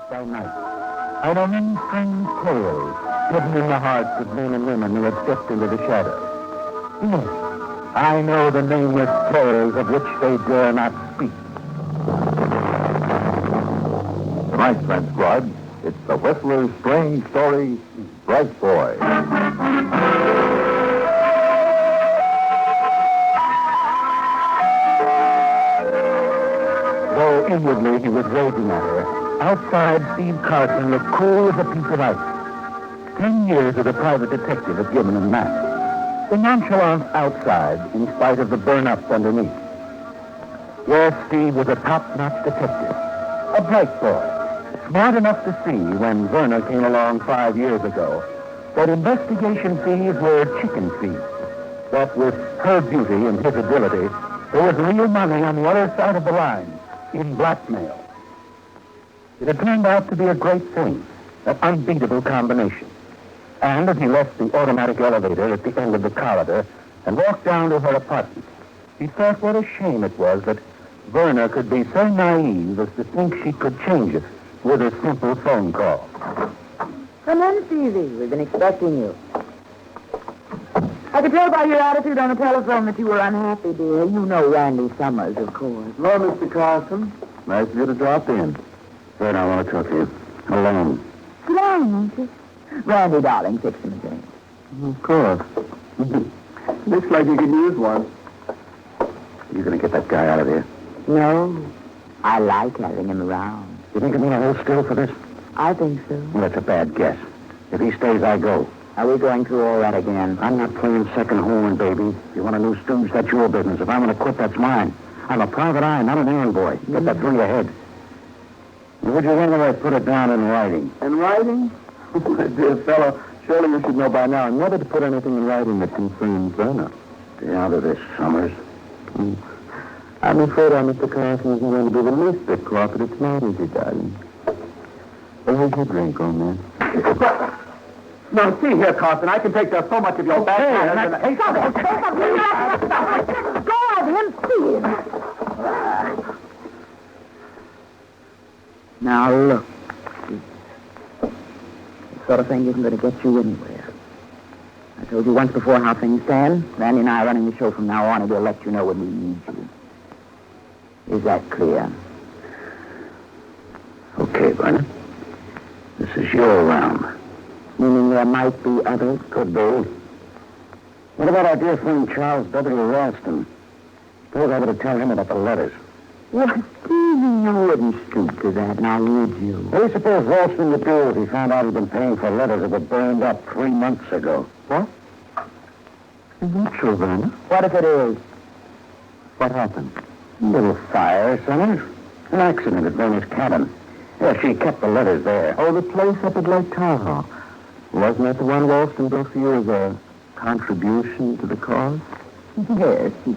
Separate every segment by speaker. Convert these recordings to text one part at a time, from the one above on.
Speaker 1: by night. I know many strange tales hidden in the hearts of men and women who have stepped into the shadows. Yes, I know the nameless tales of which they dare not speak.
Speaker 2: Tonight's transcribed, it's the Whistler's strange story, Bright Boy.
Speaker 1: Though inwardly he was raging at her, outside Steve Carson looked cool as a piece of ice. 10 years as a private detective had given him that. The nonchalance outside, in spite of the burn-ups underneath. Yes, Steve was a top-notch detective. A bright boy. Smart enough to see, when Verna came along 5 years ago, that investigation fees were chicken fees. That with her beauty and his ability, there was real money on the other side of the line, in blackmail. It had turned out to be a great thing, an unbeatable combination. And as he left the automatic elevator at the end of the corridor and walked down to her apartment, he thought what a shame it was that Verna could be so naive as to think she could change it with a simple phone call.
Speaker 3: Come in, Stevie. We've been expecting you. I could tell by your attitude on the telephone that you were unhappy, dear. You know Randy Summers, of course.
Speaker 1: Hello, Mr. Carson. Nice of you to drop in. Verna, I want to talk to you. Alone.
Speaker 3: Sit down, won't you? Randy, darling, fix him a drink.
Speaker 1: Of course. Looks like you could use one. You going to get that guy out of here?
Speaker 3: No. I like having him around.
Speaker 1: You think I'm going to hold still for this?
Speaker 3: I think so.
Speaker 1: Well, that's a bad guess. If he stays, I go.
Speaker 3: Are we going through all that again?
Speaker 1: I'm not playing second horn, baby. If you want a new stooge, that's your business. If I'm going to quit, that's mine. I'm a private eye, not an errand boy. Get that through your head. Would you rather I put it down in writing? In writing? My dear fellow, surely you should know by now never to put anything in writing that concerns Verna. Stay out of this, Summers. I'm afraid our Mr. Carson isn't going to be the least bit cross, it's not, is he, darling? Well, here's your drink, old man. No, see here, Carson, I can take so much of your back. Hey,
Speaker 3: Go of him, Steve. Now, look. The sort of thing isn't going to get you anywhere. I told you once before how things stand. Randy and I are running the show from now on, and we'll let you know when we need you. Is that clear?
Speaker 1: Okay, Verna. This is your round.
Speaker 3: Meaning there might be others?
Speaker 1: Could be. What about our dear friend Charles W. Ralston? Suppose I were to tell him about the letters.
Speaker 3: What, Stevie, you wouldn't stoop to that, now would you?
Speaker 1: What do you suppose Ralston would do if he found out he'd been paying for letters that were burned up 3 months ago?
Speaker 3: What?
Speaker 1: Is that true, Verna?
Speaker 3: What if it is?
Speaker 1: What happened? A little fire, Summers. An accident at Verna's cabin. Yeah, she kept the letters there.
Speaker 3: Oh, the place up at Lake Tahoe.
Speaker 1: Wasn't that the one Ralston built for you as a contribution to the cause?
Speaker 3: Yes. It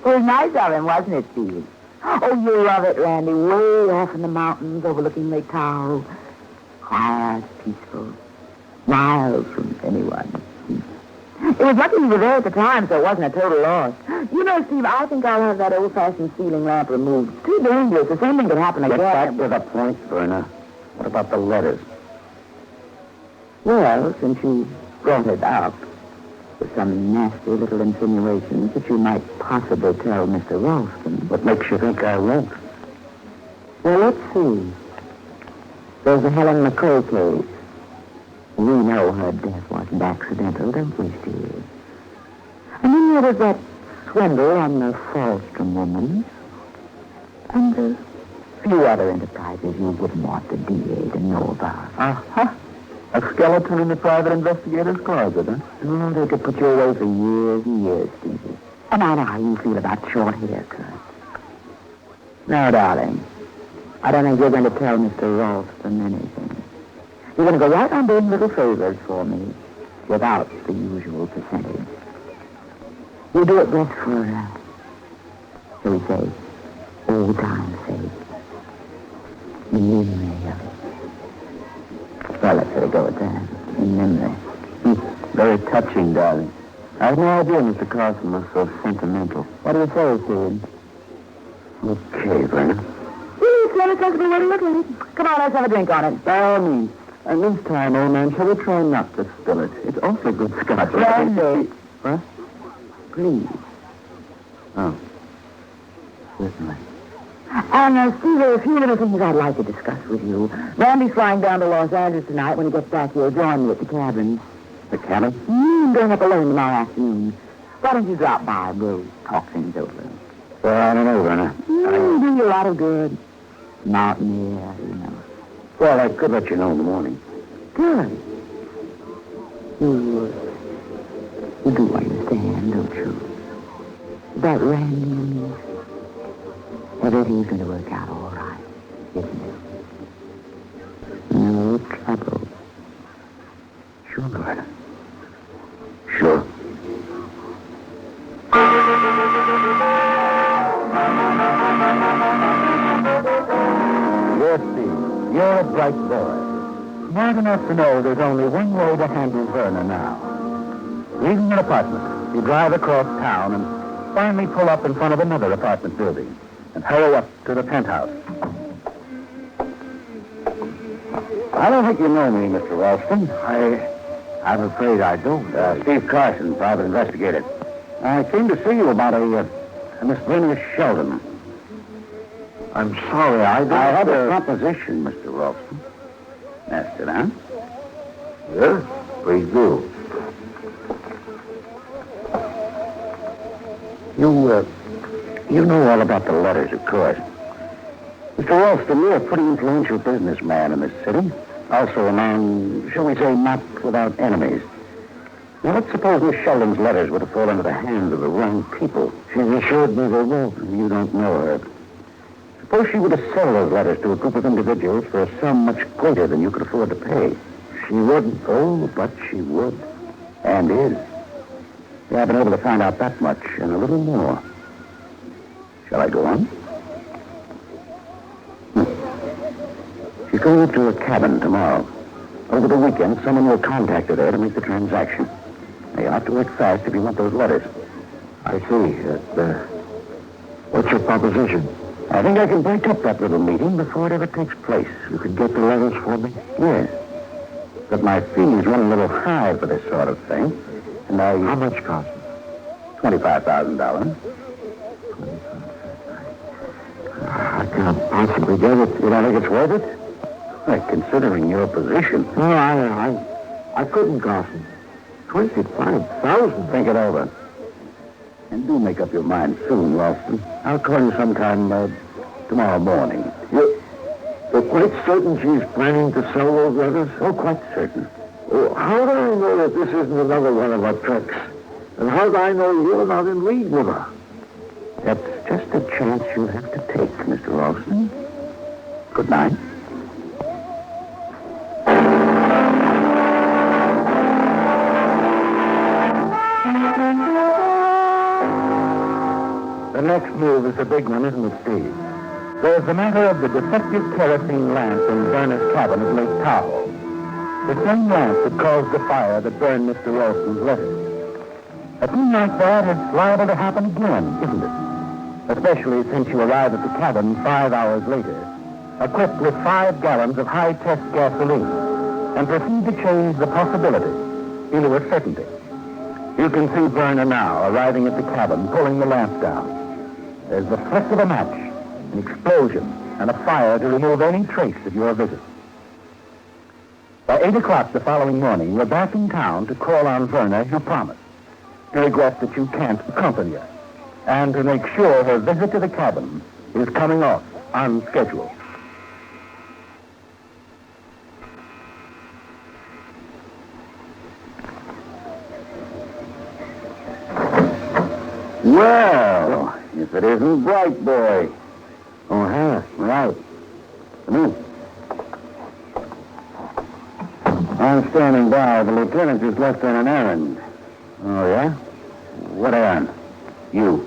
Speaker 3: was nice of him, wasn't it, Steve? Oh, you love it, Randy. Way off in the mountains overlooking Lake Tahoe. Quiet, peaceful. Miles from anyone. It was lucky you were there at the time, so it wasn't a total loss. You know, Steve, I think I'll have that old-fashioned ceiling lamp removed. Too dangerous. The same thing could happen again.
Speaker 1: Get back to the point, Verna. What about the letters?
Speaker 3: Well, since you brought it up, with some nasty little insinuations that you might possibly tell Mr. Ralston.
Speaker 1: What makes you think I won't?
Speaker 3: Well, let's see. There's the Helen McCoy case. We know her death wasn't accidental, don't we, Steve? And then there was that swindle on the Falstrom woman. And a few other enterprises you wouldn't want the DA to know about.
Speaker 1: Uh-huh. A skeleton in the private investigator's closet, huh?
Speaker 3: Oh, they could put you away for years and years, Stevie. And I know how you feel about short haircuts. No, darling. I don't think you're going to tell Mr. Ralston anything. You're going to go right on doing little favors for me without the usual percentage. You do it just for, shall we say, old time's sake. In memory of it. Well, let's let it go at that. In memory.
Speaker 1: Very touching, darling. I had no idea Mr. Carson was so sentimental.
Speaker 3: What do you say, Steve?
Speaker 1: Okay, Verna.
Speaker 3: Please a sensible way to look at it. Come on, let's have a drink on it.
Speaker 1: By all means. And this time, old man, shall we try not to spill it? It's awfully good scotch.
Speaker 3: Randy.
Speaker 1: What?
Speaker 3: Please.
Speaker 1: Oh. Certainly.
Speaker 3: And, Steve, there are a few little things I'd like to discuss with you. Randy's flying down to Los Angeles tonight. When he gets back, he'll join me at the cabin.
Speaker 1: The cabin?
Speaker 3: I'm going up alone tomorrow afternoon. Why don't you drop by? We'll talk things over.
Speaker 1: Well, I don't know, Werner.
Speaker 3: Do you a lot of good. Mountain air, you know.
Speaker 1: Well, I could let you know in the morning.
Speaker 3: Good. You do understand, don't you? That Randy and me, everything's going to work out all right, isn't it? No trouble.
Speaker 1: Sure, Werner. Sure. Yes, Steve. You're a bright boy. Smart enough to know there's only one way to handle Werner now. Leaving an apartment, you drive across town and finally pull up in front of another apartment building and hurry up to the penthouse. I don't think you know me, Mr. Ralston. I'm afraid I don't. Steve Carson, private investigator. I came to see you about a Miss Verna Sheldon. I'm sorry, I have a proposition, Mr. Ralston. Master, huh? Yes, please do. You know all about the letters, of course. Mr. Ralston, you're a pretty influential businessman in this city. Also a man, shall we say, not without enemies. Now, let's suppose Miss Sheldon's letters were to fall into the hands of the wrong people. She assured me they won't. You don't know her. Suppose she were to sell those letters to a group of individuals for a sum much greater than you could afford to pay. She wouldn't. Oh, but she would. And is. Yeah, I've been able to find out that much and a little more. Shall I go on? She's going up to a cabin tomorrow. Over the weekend, someone will contact her there to make the transaction. Now, you'll have to work fast if you want those letters. I see. What's your proposition? I think I can break up that little meeting before it ever takes place. You could get the letters for me? Yes. But my fees run a little high for this sort of thing. And How much cost it? $25,000. I can't possibly get it. You don't think it's worth it? Well, considering your position. No, I couldn't, Carson. 25,000. Think it over. And do make up your mind soon, Ralston. I'll call you sometime tomorrow morning. You're quite certain she's planning to sell those letters? Oh, quite certain. Oh, how do I know that this isn't another one of her tricks? And how do I know you're not in league with her? That's just a chance you'll have to take, Mr. Ralston. Good night. The next move is the big one, isn't it, Steve? There's the matter of the defective kerosene lamp in Verna's cabin at Lake Tahoe. The same lamp that caused the fire that burned Mr. Ralston's letters. A thing like that is liable to happen again, isn't it? Especially since you arrive at the cabin 5 hours later, equipped with 5 gallons of high-test gasoline, and proceed to change the possibility into a certainty. You can see Verna now arriving at the cabin, pulling the lamp down. There's the flick of a match, an explosion, and a fire to remove any trace of your visit. By 8 o'clock the following morning, you're back in town to call on Verna as you promised, to regret that you can't accompany her, and to make sure her visit to the cabin is coming off on schedule. Well, if it isn't Bright Boy. Oh, huh? Right. Come in. I'm standing by. The lieutenant just left on an errand. Oh, yeah? What errand? You.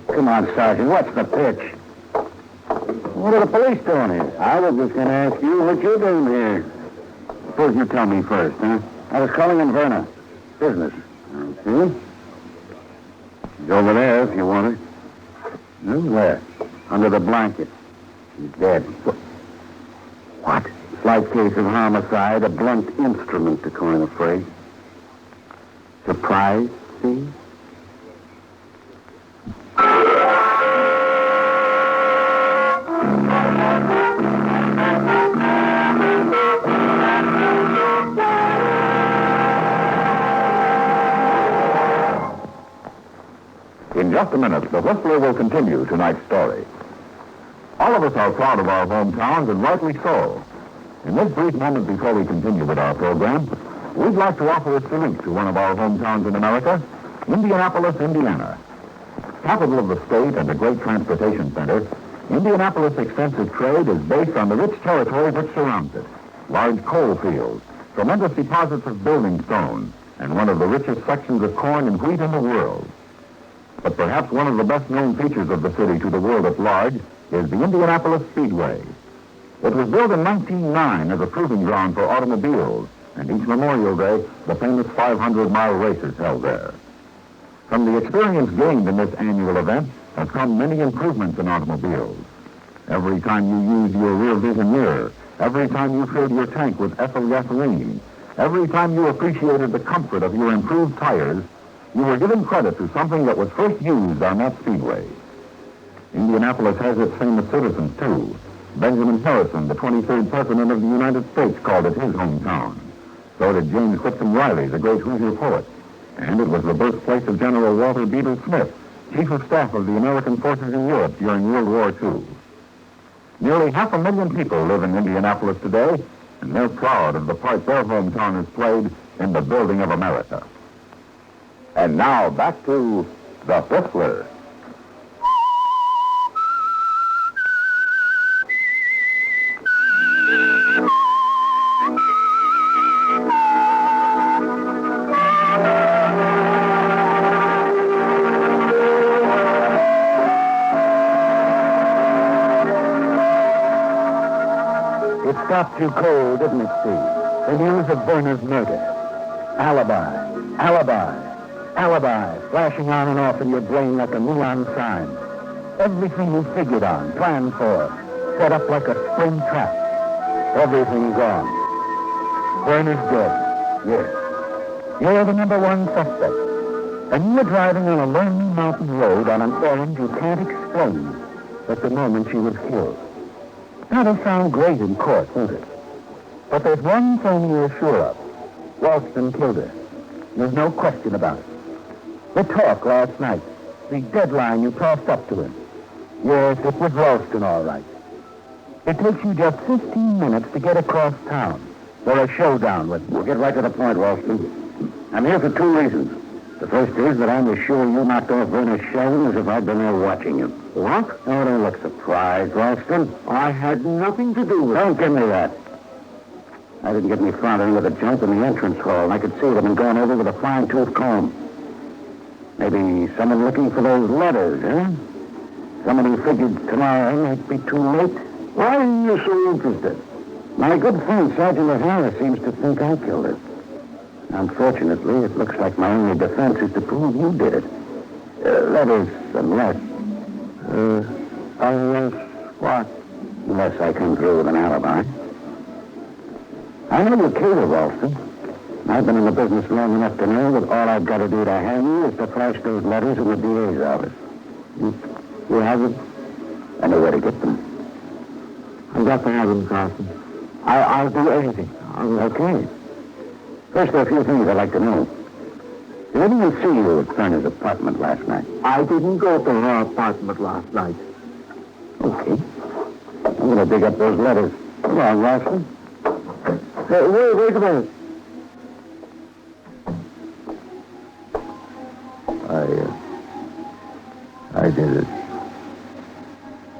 Speaker 1: Come on, Sergeant. What's the pitch? What are the police doing here? I was just going to ask you what you're doing here. Suppose you tell me first, huh? I was calling in Verna. Business. Okay. It's over there if you want it. Where? Under the blanket. He's dead. What? Slight case of homicide, a blunt instrument, to coin a phrase. Surprise, see?
Speaker 2: In just a minute, the Whistler will continue tonight's story. All of us are proud of our hometowns, and rightly so. In this brief moment before we continue with our program, we'd like to offer a salute to one of our hometowns in America, Indianapolis, Indiana. Capital of the state and a great transportation center, Indianapolis' extensive trade is based on the rich territory which surrounds it. Large coal fields, tremendous deposits of building stone, and one of the richest sections of corn and wheat in the world. But perhaps one of the best-known features of the city to the world at large is the Indianapolis Speedway. It was built in 1909 as a proving ground for automobiles, and each Memorial Day, the famous 500-mile race is held there. From the experience gained in this annual event have come many improvements in automobiles. Every time you used your rear vision mirror, every time you filled your tank with ethyl gasoline, every time you appreciated the comfort of your improved tires, you were given credit to something that was first used on that speedway. Indianapolis has its famous citizens, too. Benjamin Harrison, the 23rd President of the United States, called it his hometown. So did James Whitcomb Riley, the great Hoosier poet. And it was the birthplace of General Walter Beadle Smith, Chief of Staff of the American forces in Europe during World War II. Nearly 500,000 people live in Indianapolis today, and they're proud of the part their hometown has played in the building of America. And now, back to the Whistler.
Speaker 1: It stopped too cold, didn't it, Steve? The news of Verner's murder. Alibi, flashing on and off in your brain like a neon sign. Everything you figured on, planned for, set up like a spring trap. Everything gone. Verner's dead. Yes. You're the number one suspect. And you're driving on a lonely mountain road on an errand you can't explain at the moment she was killed. That'll sound great in court, won't it? But there's one thing you're sure of. Ralston killed her. There's no question about it. The talk last night, the deadline you passed up to him. Yes, it was Ralston, all right. It takes you just 15 minutes to get across town for a showdown with him.
Speaker 2: We'll get right to the point, Ralston. I'm here for two reasons. The first is that I'm as sure you knocked off Verner Sheldon as if I'd been there watching you. What? Oh, don't look surprised, Ralston. I had nothing to do with it. Don't give me that. I didn't get any farther into the junk than the entrance hall, and I could see it had been going over with a fine-tooth comb. Maybe someone looking for those letters, eh? Someone who figured tomorrow might be too late. Why are you so interested? My good friend, Sergeant O'Hara, seems to think I killed her. Unfortunately, it looks like my only defense is to prove you did it. That is, unless what? Unless I come through with an alibi. I know you killed her, Ralston. I've been in the business long enough to know that all I've got to do to hang you is to flash those letters in the DA's office. You have them? I know where to get them. I've got to have them, Carson. I'll do anything. Okay. First, there are a few things I'd like to know. Did anyone see you at Turner's apartment last night? I didn't go to her apartment last night. Okay. I'm going to dig up those letters. Come on, Ralston. Wait a minute. I did it.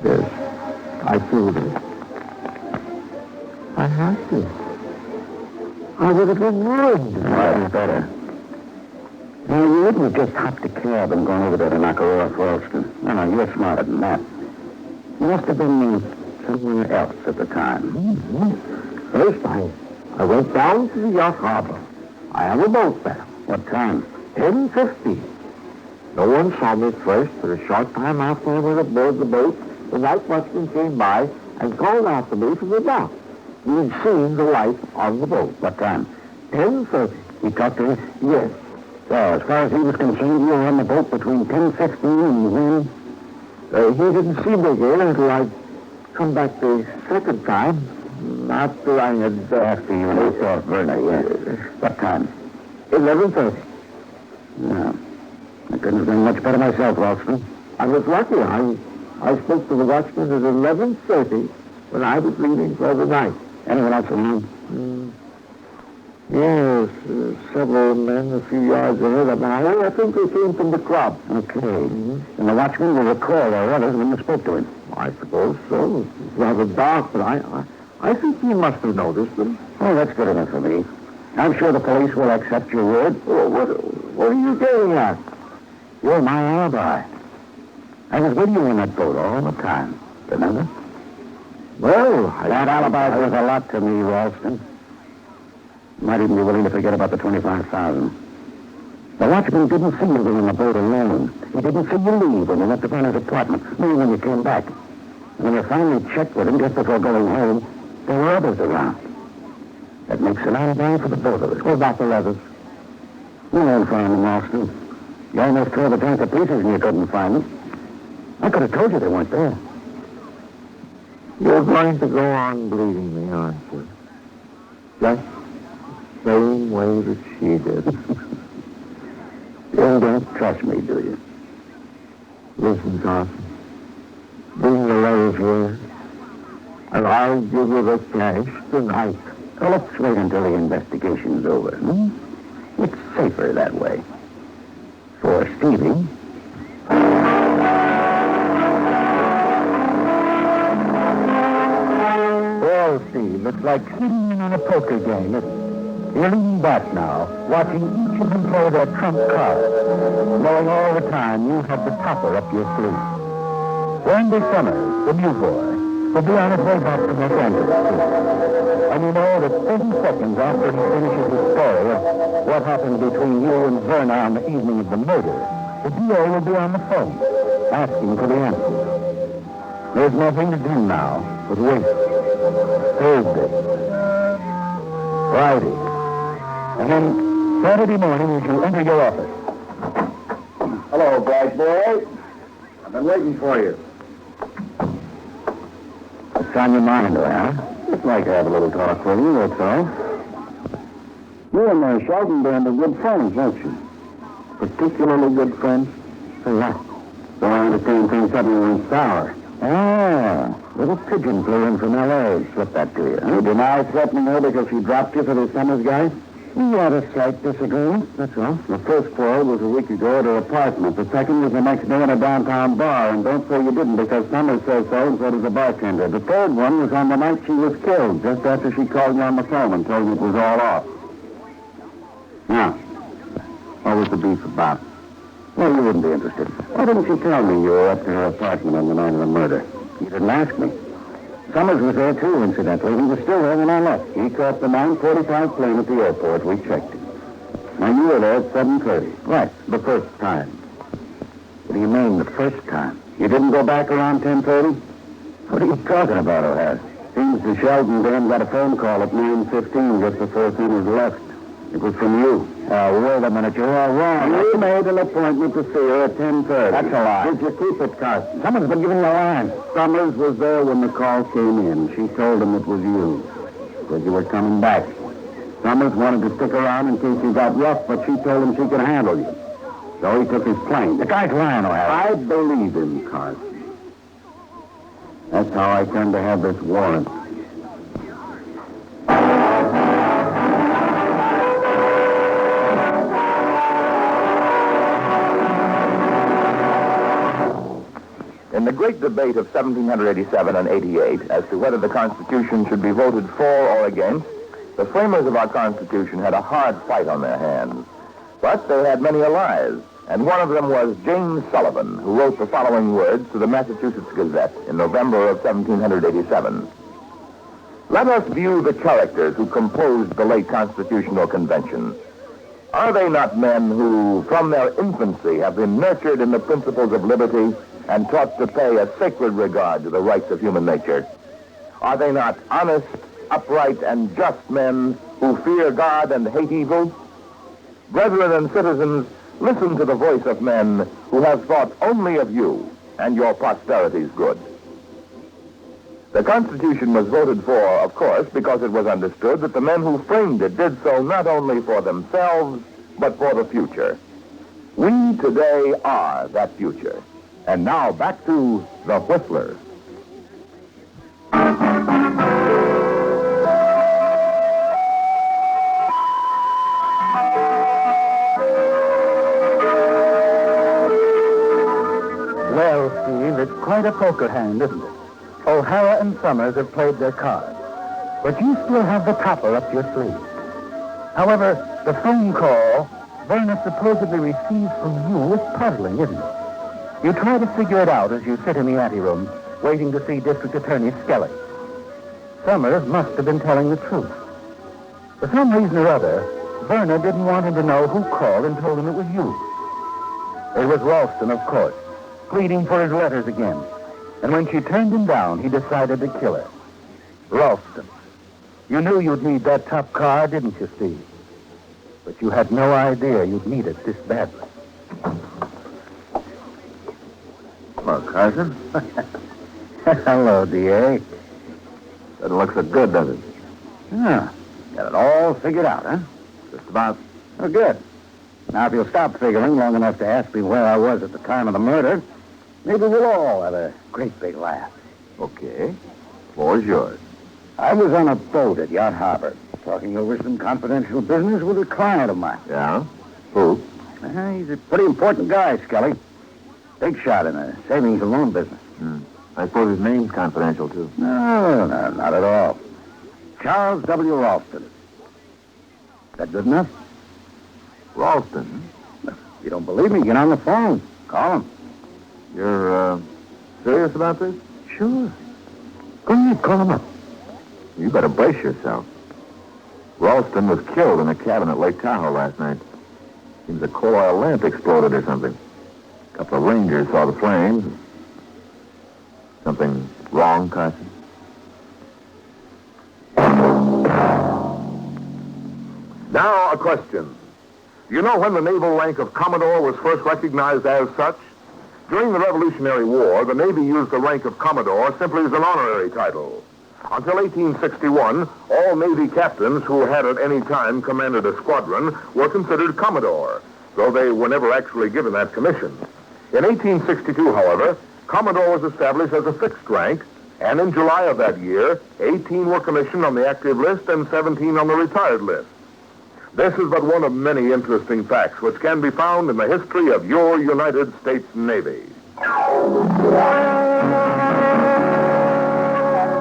Speaker 2: Yes. I killed her. I had to. I would have been ruined. That's better. Now, you wouldn't have just hopped a cab and gone over there to knock her off, Ralston. No, you're smarter than that. You must have been somewhere else at the time. Mm-hmm. First, I went down to the yacht harbor. I have a boat there. What time? 10:50. No one saw me at first, but a short time after I went aboard the boat, the night watchman came by
Speaker 1: has called after me from the dock. He had seen the light on the boat. What time? 10:30. He talked to you? Yes. So, as far as he was concerned, you were on the boat between 10:15 and when? He didn't see me again until I'd come back the second time. After I had... after you and I saw Werner, yes. What time? 11:30. No. I couldn't have done much better myself, Ralston. I was lucky. I spoke to the watchman at 11:30 when I was leaving for the night. Anyone else around? Yes, several men a few yards ahead of me. I think they came from the club. Okay. Mm-hmm. And the watchman will recall their others when you spoke to him. I suppose so. It was rather dark, but I think he must have noticed them. Oh, that's good enough for me. I'm sure the police will accept your word. Oh, what are you getting at? You're my alibi. I was with you in that boat all the time. Remember? Well, that alibi was a lot to me, Ralston. You might even be willing to forget about the $25,000. The watchman didn't see you in the boat alone. He didn't see you leave when you went to find his apartment, nor when you came back. And when you finally checked with him just before going home, there were others around. That makes an alibi for the both of us. What about the others? You won't find them, Ralston. You almost tore the tank to pieces and you couldn't find them. I could have told you they weren't there. You're going to go on bleeding me, aren't you? Just the same way that she did. You don't trust me, do you? Listen, Carson. Bring the letters here, and I'll give you the cash tonight. Well, let's wait until the investigation's over. It's safer that way. For Stevie. Well, Steve, it's like sitting in on a poker game. You're leaning back now, watching each of them play their trump card, knowing all the time you have the topper up your sleeve. Randy Summers, the new boy, will be on his way back to Los Angeles. And you know that 30 seconds after he finishes his story of what happened between you and Werner on the evening of the murder, the DA will be on the phone, asking for the answers. There's nothing to do now but wait. Thursday. Friday. And then Saturday morning as you enter your office. Hello, bright boy. I've been waiting for you. What's on your mind, huh? Just like to have a little talk with you, that's all. You and the Sheldon band are good friends, aren't you? Particularly good friends? For what? So I understand things suddenly went sour. Ah, little pigeon flew in from L.A. Slipped that to you. You deny threatening her because she dropped you for the Summers guy? We had a slight disagreement, that's all. The first quarrel was a week ago at her apartment. The second was the next day in a downtown bar. And don't say you didn't because Summers says so and so does the bartender. The third one was on the night she was killed, just after she called you on the phone and told you it was all off. Now, what was the beef about? Well, you wouldn't be interested. Why didn't you tell me you were up to her apartment on the night of the murder? You didn't ask me. Summers was there, too, incidentally. He was still there when I left. He caught the 9:45 plane at the airport. We checked him. Now, you were there at 7:30. Right, the first time. What do you mean, the first time? You didn't go back around 10:30? What are you talking about, O'Hare? Seems the Sheldon band got a phone call at 9:15 just before Summers left. It was from you. Wait a minute, you're all wrong. You made an appointment to see her at 10:30. That's a lie. Did you keep it, Carson? Someone's been giving you a line. Summers was there when the call came in. She told him it was you. Said you were coming back. Summers wanted to stick around in case you got rough, but she told him she could handle you. So he took his plane. The guy's lying, O'Hara. I believe him, Carson. That's how I come to have this warrant.
Speaker 2: In the great debate of 1787 and 88 as to whether the Constitution should be voted for or against, the framers of our Constitution had a hard fight on their hands. But they had many allies, and one of them was James Sullivan, who wrote the following words to the Massachusetts Gazette in November of 1787. Let us view the characters who composed the late Constitutional Convention. Are they not men who, from their infancy, have been nurtured in the principles of liberty and taught to pay a sacred regard to the rights of human nature? Are they not honest, upright, and just men who fear God and hate evil? Brethren and citizens, listen to the voice of men who have thought only of you and your posterity's good. The Constitution was voted for, of course, because it was understood that the men who framed it did so not only for themselves, but for the future. We today are that future. And now back to The Whistler.
Speaker 1: Well, Steve, it's quite a poker hand, isn't it? O'Hara and Summers have played their cards, but you still have the topper up your sleeve. However, the phone call Verna supposedly received from you is puzzling, isn't it? You try to figure it out as you sit in the anteroom, waiting to see District Attorney Skelly. Summers must have been telling the truth. For some reason or other, Verna didn't want him to know who called and told him it was you. It was Ralston, of course, pleading for his letters again. And when she turned him down, he decided to kill her. Ralston, you knew you'd need that top car, didn't you, Steve? But you had no idea you'd need it this badly.
Speaker 2: Hello, Carson.
Speaker 1: Hello, D.A.
Speaker 2: Doesn't look so good, does it?
Speaker 1: Yeah, got it all figured out, huh?
Speaker 2: Just about.
Speaker 1: Oh, good. Now, if you'll stop figuring long enough to ask me where I was at the time of the murder, maybe we'll all have a great big laugh.
Speaker 2: Okay. Floor's yours.
Speaker 1: I was on a boat at Yacht Harbor, talking over some confidential business with a client of mine.
Speaker 2: Yeah? Who?
Speaker 1: He's a pretty important guy, Skelly. Big shot in the savings and loan business.
Speaker 2: I suppose his name's confidential, too.
Speaker 1: No, not at all. Charles W. Ralston. Is that good enough?
Speaker 2: Ralston?
Speaker 1: If you don't believe me, get on the phone. Call him.
Speaker 2: You're, serious about this?
Speaker 1: Sure. Go ahead, call him up.
Speaker 2: You better brace yourself. Ralston was killed in a cabin at Lake Tahoe last night. Seems a coal oil lamp exploded or something. A couple of rangers saw the flames. Something wrong, Carson? Now, a question. Do you know when the naval rank of Commodore was first recognized as such? During the Revolutionary War, the Navy used the rank of Commodore simply as an honorary title. Until 1861, all Navy captains who had at any time commanded a squadron were considered Commodore, though they were never actually given that commission. In 1862, however, Commodore was established as a fixed rank, and in July of that year, 18 were commissioned on the active list and 17 on the retired list. This is but one of many interesting facts which can be found in the history of your United States Navy.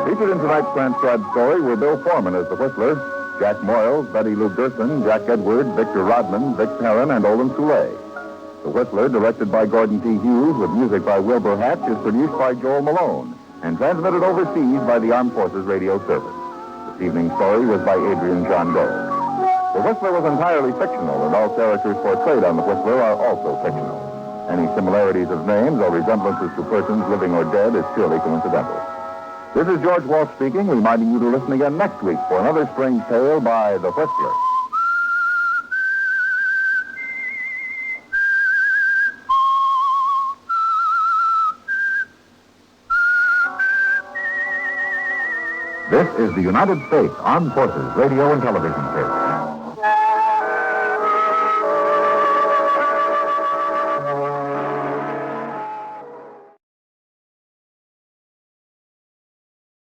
Speaker 2: Featured in tonight's transcribed story were Bill Foreman as the Whistler, Jack Moyles, Betty Lou Gerson, Jack Edwards, Victor Rodman, Vic Perrin, and Olin Soule. The Whistler, directed by Gordon T. Hughes with music by Wilbur Hatch, is produced by Joel Malone and transmitted overseas by the Armed Forces Radio Service. This evening's story was by Adrian John Gold. The Whistler was entirely fictional, and all characters portrayed on The Whistler are also fictional. Any similarities of names or resemblances to persons living or dead is purely coincidental. This is George Walsh speaking, reminding you to listen again next week for another strange tale by The Whistler. This is the United States Armed Forces Radio and Television Service.